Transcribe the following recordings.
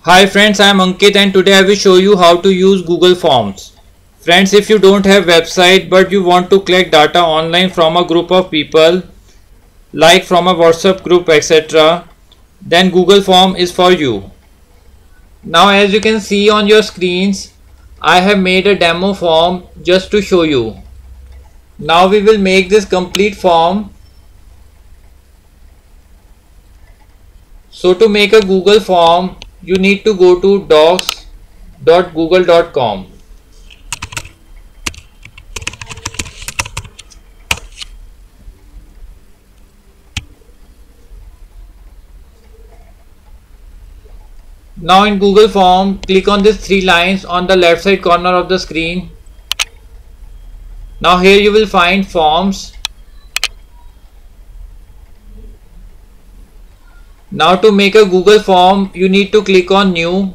Hi friends, I am Ankit and today I will show you how to use Google Forms. Friends, if you don't have website but you want to collect data online from a group of people like from a WhatsApp group etc., then Google Form is for you. Now as you can see on your screens, I have made a demo form just to show you. Now we will make this complete form. So to make a Google form, you need to go to docs.google.com. Now in Google Form, click on these three lines on the left side corner of the screen. Now here you will find Forms. Now to make a Google Form, you need to click on New.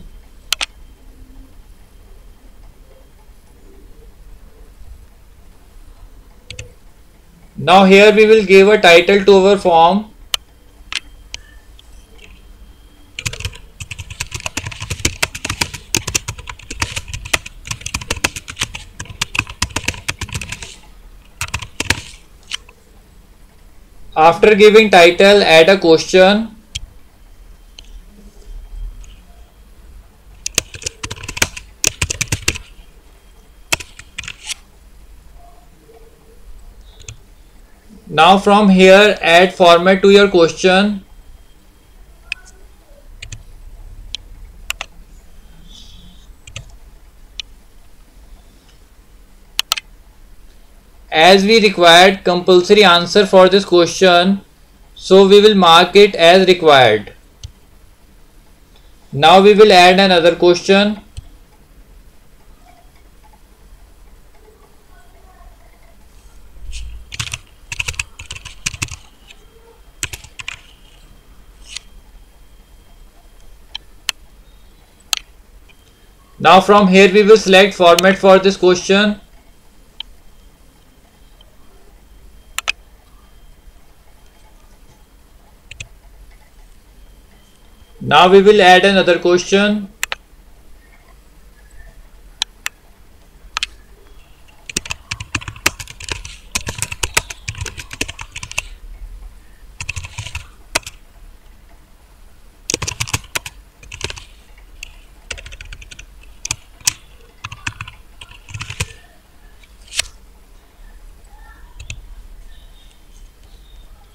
Now here we will give a title to our form. After giving title, add a question. Now from here, add format to your question. As we required compulsory answer for this question, so we will mark it as required. Now we will add another question. Now from here we will select format for this question. Now we will add another question.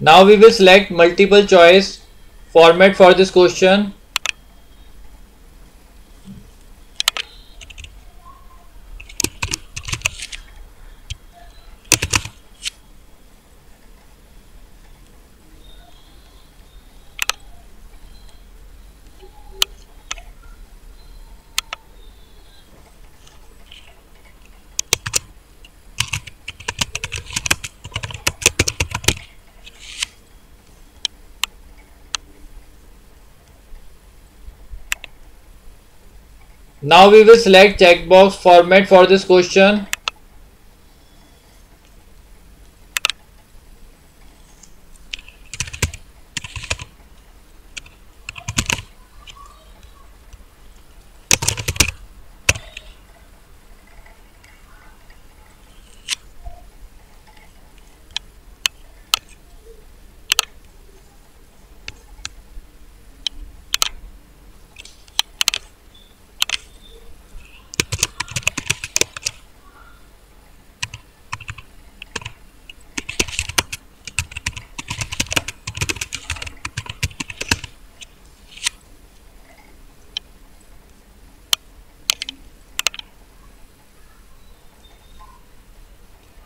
Now we will select multiple choice format for this question. Now we will select checkbox format for this question.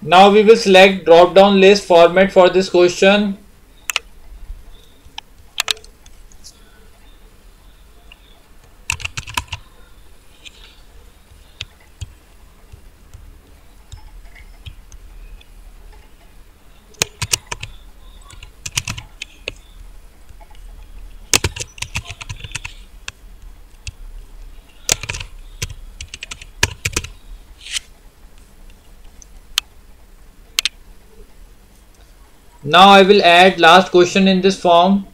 Now we will select drop down list format for this question. Now I will add last question in this form.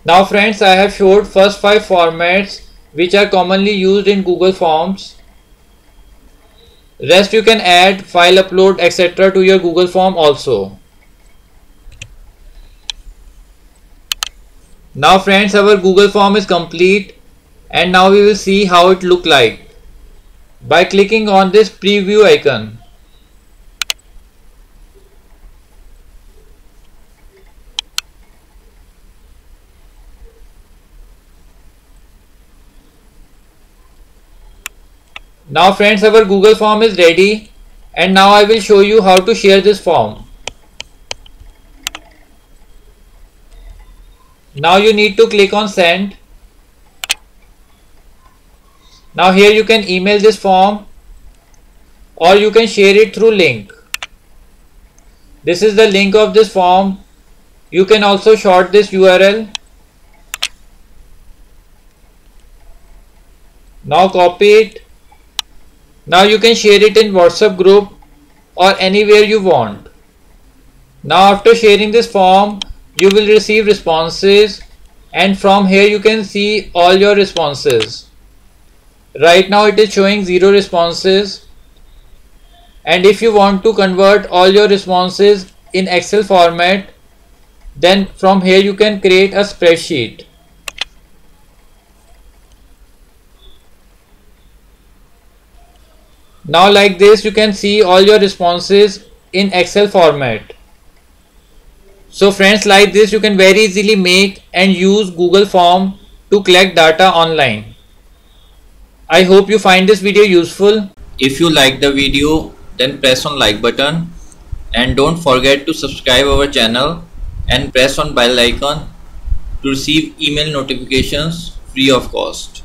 Now friends, I have showed first 5 formats which are commonly used in Google Forms. Rest you can add, file upload, etc. to your Google Form also. Now friends, our Google Form is complete and now we will see how it look like by clicking on this preview icon. Now friends, our Google Form is ready and now I will show you how to share this form. Now you need to click on send. Now here you can email this form or you can share it through link. This is the link of this form. You can also short this URL. Now copy it. Now you can share it in WhatsApp group or anywhere you want. Now after sharing this form, you will receive responses and from here you can see all your responses. Right now it is showing 0 responses, and if you want to convert all your responses in Excel format, then from here you can create a spreadsheet. Now like this you can see all your responses in Excel format. So friends, like this you can very easily make and use Google Form to collect data online. I hope you find this video useful. If you like the video, then press on like button and don't forget to subscribe our channel and press on bell icon to receive email notifications free of cost.